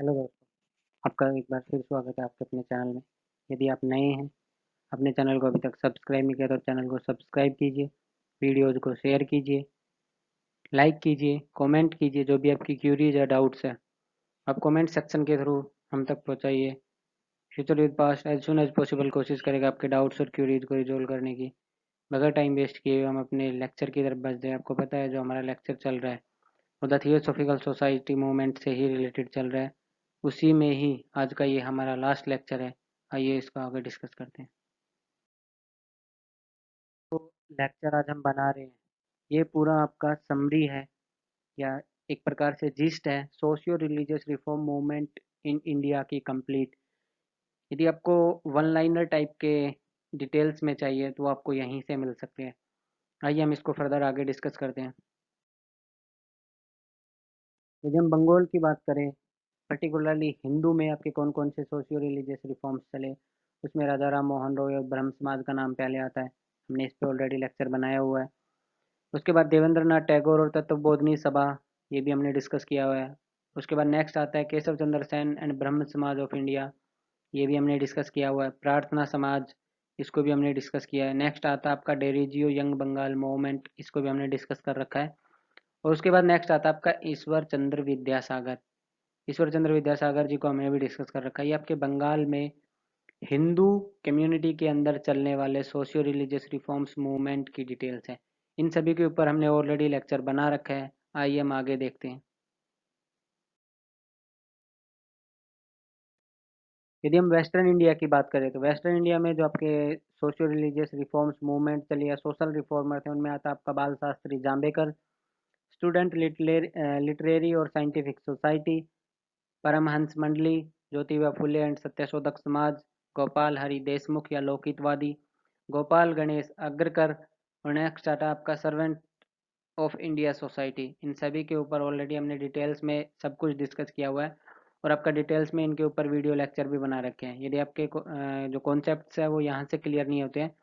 Hello दोस्तों, आपका एक बार फिर स्वागत है आपके अपने चैनल में। यदि आप नए हैं, अपने चैनल को अभी तक सब्सक्राइब नहीं किया तो चैनल को सब्सक्राइब कीजिए, वीडियोज़ को शेयर कीजिए, लाइक कीजिए, कमेंट कीजिए। जो भी आपकी क्यूरीज या डाउट्स है आप कमेंट सेक्शन के थ्रू हम तक पहुंचाइए। Future with past as soon as possible कोशिश करेगा आपके डाउट्स और क्यूरीज को रिजोल्व करने की। बगैर टाइम वेस्ट किए हुए हम अपने लेक्चर की तरफ बढ़ जाए। आपको पता है जो हमारा लेक्चर चल रहा है वो द थियोसॉफिकल सोसाइटी मूवमेंट से ही रिलेटेड चल रहा है। उसी में ही आज का ये हमारा लास्ट लेक्चर है। आइए इसको आगे डिस्कस करते हैं। तो लेक्चर आज हम बना रहे हैं, ये पूरा आपका समरी है या एक प्रकार से जिस्ट है socio religious reform movement in India की कंप्लीट। यदि आपको वन लाइनर टाइप के डिटेल्स में चाहिए तो आपको यहीं से मिल सकते हैं। आइए हम इसको फर्दर आगे डिस्कस करते हैं। यदि हम बंगाल की बात करें, पर्टिकुलरली हिंदू में आपके कौन कौन से सोशियो रिलीजियस रिफॉर्म्स चले, उसमें राजा राम मोहन रॉय और ब्रह्म समाज का नाम पहले आता है। हमने इस पे ऑलरेडी लेक्चर बनाया हुआ है। उसके बाद देवेंद्र नाथ टैगोर और तत्वबोधिनी सभा, ये भी हमने डिस्कस किया हुआ है। उसके बाद नेक्स्ट आता है केशव चंद्र सेन एंड ब्रह्म समाज ऑफ इंडिया, ये भी हमने डिस्कस किया हुआ है। प्रार्थना समाज, इसको भी हमने डिस्कस किया है। नेक्स्ट आता है आपका डेरिजियो यंग बंगाल मूवमेंट, इसको भी हमने डिस्कस कर रखा है। और उसके बाद नेक्स्ट आता है आपका ईश्वर चंद्र विद्यासागर। ईश्वर चंद्र विद्यासागर जी को हमने भी डिस्कस कर रखा है। ये आपके बंगाल में हिंदू कम्युनिटी के अंदर चलने वाले सोशियो रिलीजियस रिफॉर्म्स मूवमेंट की डिटेल्स हैं। इन सभी के ऊपर हमने ऑलरेडी लेक्चर बना रखा है। आइए हम आगे देखते हैं। यदि हम वेस्टर्न इंडिया की बात करें तो वेस्टर्न इंडिया में जो आपके सोशियो रिलीजियस रिफॉर्म्स मूवमेंट चली या सोशल रिफॉर्मर थे, उनमें आता है आपका बाल शास्त्री जाम्बेकर, स्टूडेंट लिटरेरी और साइंटिफिक सोसाइटी, परमहंस मंडली, ज्योतिबा फुले एंड सत्यशोधक समाज, गोपाल हरि देशमुख या लोकहितवादी, गोपाल गणेश अग्रकर, और नेक्स्ट आता है आपका सर्वेंट ऑफ इंडिया सोसाइटी। इन सभी के ऊपर ऑलरेडी हमने डिटेल्स में सब कुछ डिस्कस किया हुआ है और आपका डिटेल्स में इनके ऊपर वीडियो लेक्चर भी बना रखे हैं। यदि आपके जो कॉन्सेप्ट्स है वो यहाँ से क्लियर नहीं होते हैं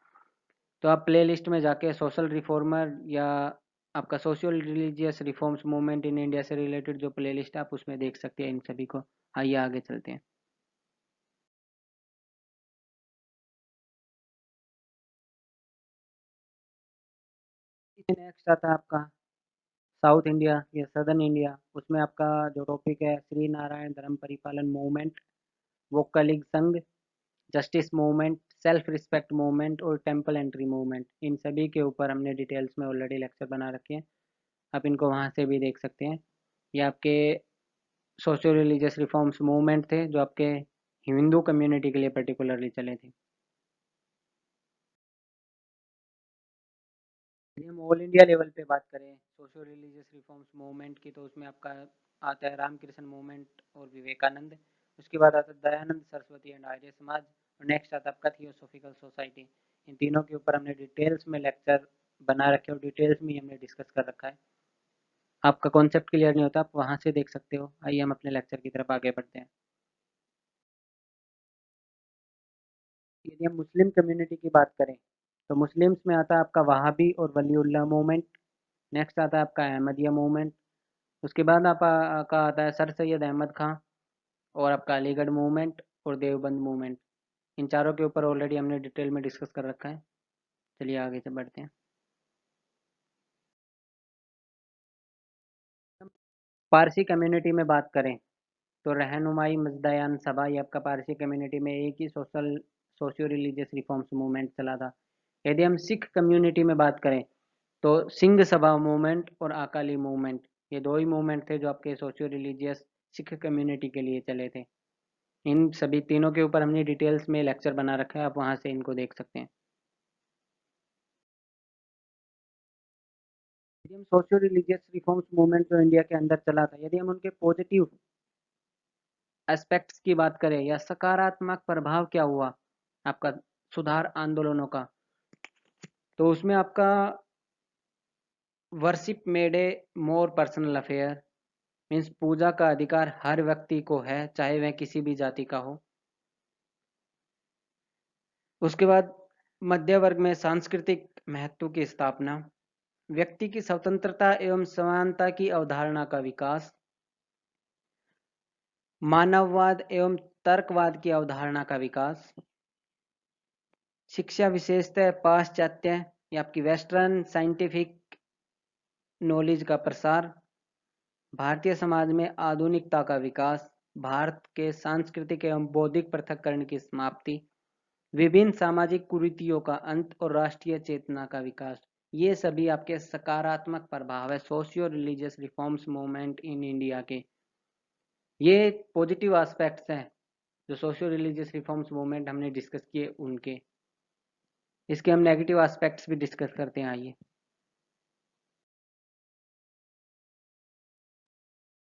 तो आप प्ले लिस्ट में जाके सोशल रिफॉर्मर या आपका social religious reforms movement in India से रिलेटेड जो प्ले लिस्ट है आप उसमें देख सकते हैं इन सभी को। आइए आगे चलते हैं। नेक्स्ट आता है आपका साउथ इंडिया या सदर्न इंडिया। उसमें आपका जो टॉपिक है श्री नारायण धर्म परिपालन मूवमेंट, वोकलिग संघ, justice movement, self respect movement और टेम्पल एंट्री मूवमेंट। इन सभी के ऊपर हमने डिटेल्स में ऑलरेडी लेक्चर बना रखे हैं। आप इनको वहाँ से भी देख सकते हैं। ये आपके सोशियो रिलीजियस रिफॉर्म्स मूवमेंट थे जो आपके हिंदू कम्युनिटी के लिए पर्टिकुलरली चले थे। यदि हम ऑल इंडिया लेवल पे बात करें सोशियो रिलीजियस रिफॉर्म्स मूवमेंट की तो उसमें आपका आता है रामकृष्ण मूवमेंट और विवेकानंद। उसके बाद आता है दयानंद सरस्वती एंड आर्य समाज, और नेक्स्ट आता है आपका थियोसॉफिकल सोसाइटी। इन तीनों के ऊपर हमने डिटेल्स में लेक्चर बना रखे और डिटेल्स में हमने डिस्कस कर रखा है। आपका कॉन्सेप्ट क्लियर नहीं होता आप वहाँ से देख सकते हो। आइए हम अपने लेक्चर की तरफ आगे बढ़ते हैं। यदि हम मुस्लिम कम्युनिटी की बात करें तो मुस्लिम्स में आता है आपका वहाबी और वलीउल्लाह मूवमेंट। नेक्स्ट आता है आपका अहमदिया मूवमेंट। उसके बाद आपका आता है सर सैयद अहमद खां और आपका अलीगढ़ मूवमेंट और देवबंद मूवमेंट। इन चारों के ऊपर ऑलरेडी हमने डिटेल में डिस्कस कर रखा है। चलिए आगे से बढ़ते हैं। हम पारसी कम्युनिटी में बात करें तो रहनुमाई मजदयान सभा, ये आपका पारसी कम्युनिटी में एक ही सोशियो रिलीजियस रिफॉर्म्स मूवमेंट चला था। यदि हम सिख कम्युनिटी में बात करें तो सिंह सभा मूवमेंट और अकाली मूवमेंट, ये दो ही मूवमेंट थे जो आपके सोशियो रिलीजियस सिख कम्युनिटी के लिए चले थे। इन सभी तीनों के ऊपर हमने डिटेल्स में लेक्चर बना रखा है, आप वहाँ से इनको देख सकते हैं। यदि हम सोशियो रिलीजियस रिफॉर्म्स मूवमेंट जो इंडिया के अंदर चला था, यदि हम उनके पॉजिटिव एस्पेक्ट्स की बात करें या सकारात्मक प्रभाव क्या हुआ आपका सुधार आंदोलनों का, तो उसमें आपका worship made a more personal affair, means पूजा का अधिकार हर व्यक्ति को है चाहे वह किसी भी जाति का हो। उसके बाद मध्य वर्ग में सांस्कृतिक महत्व की स्थापना, व्यक्ति की स्वतंत्रता एवं समानता की अवधारणा का विकास, मानववाद एवं तर्कवाद की अवधारणा का विकास, शिक्षा विशेषतः पाश्चात्य या आपकी वेस्टर्न साइंटिफिक नॉलेज का प्रसार, भारतीय समाज में आधुनिकता का विकास, भारत के सांस्कृतिक एवं बौद्धिक पृथक्करण की समाप्ति, विभिन्न सामाजिक कुरीतियों का अंत और राष्ट्रीय चेतना का विकास। ये सभी आपके सकारात्मक प्रभाव है socio religious reforms movement in India के। ये पॉजिटिव एस्पेक्ट्स हैं जो सोशियो रिलीजियस रिफॉर्म्स मूवमेंट हमने डिस्कस किए उनके। इसके हम नेगेटिव एस्पेक्ट्स भी डिस्कस करते हैं, आइए।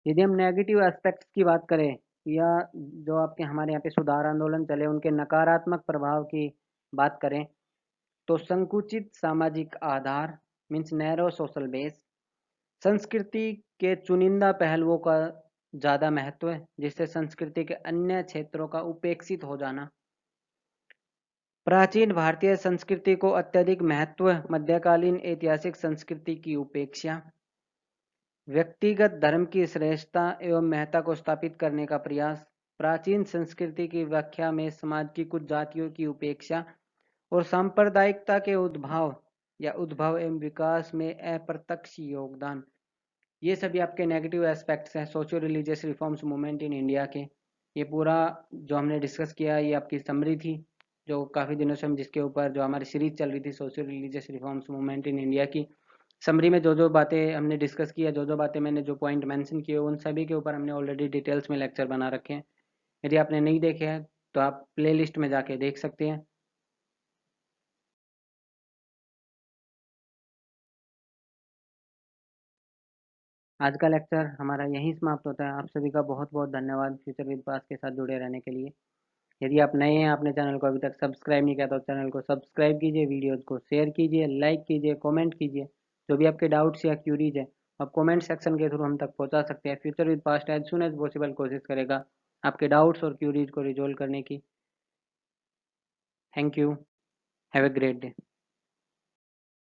यदि हम नेगेटिव एस्पेक्ट्स की बात करें या जो आपके हमारे यहाँ पे सुधार आंदोलन चले उनके नकारात्मक प्रभाव की बात करें तो संकुचित सामाजिक आधार मीन्स नैरो सोशल बेस, संस्कृति के चुनिंदा पहलुओं का ज़्यादा महत्व है जिससे संस्कृति के अन्य क्षेत्रों का उपेक्षित हो जाना, प्राचीन भारतीय संस्कृति को अत्यधिक महत्व, मध्यकालीन ऐतिहासिक संस्कृति की उपेक्षा, व्यक्तिगत धर्म की श्रेष्ठता एवं महत्ता को स्थापित करने का प्रयास, प्राचीन संस्कृति की व्याख्या में समाज की कुछ जातियों की उपेक्षा और सांप्रदायिकता के उद्भव एवं विकास में अप्रत्यक्ष योगदान। ये सभी आपके नेगेटिव एस्पेक्ट्स हैं socio religious reforms movement in India के। ये पूरा जो हमने डिस्कस किया ये आपकी समरी थी जो काफ़ी दिनों से हम जिसके ऊपर जो हमारी सीरीज चल रही थी socio religious reforms movement in India की। समरी में जो बातें हमने डिस्कस किया, जो बातें मैंने जो पॉइंट मेंशन किए उन सभी के ऊपर हमने ऑलरेडी डिटेल्स में लेक्चर बना रखे हैं। यदि आपने नहीं देखे हैं तो आप प्ले लिस्ट में जाके देख सकते हैं। आज का लेक्चर हमारा यहीं समाप्त होता है। आप सभी का बहुत बहुत धन्यवाद फ्यूचर विद पास के साथ जुड़े रहने के लिए। यदि आप नए हैं, आपने चैनल को अभी तक सब्सक्राइब नहीं किया तो चैनल को सब्सक्राइब कीजिए, वीडियोज़ को शेयर कीजिए, लाइक कीजिए, कमेंट कीजिए। जो भी आपके डाउट्स या क्यूरीज है आप कमेंट सेक्शन के थ्रू हम तक पहुंचा सकते हैं। Future with past as soon as possible कोशिश करेगा आपके डाउट्स और क्यूरीज को रिजोल्व करने की। Thank you, have a great day.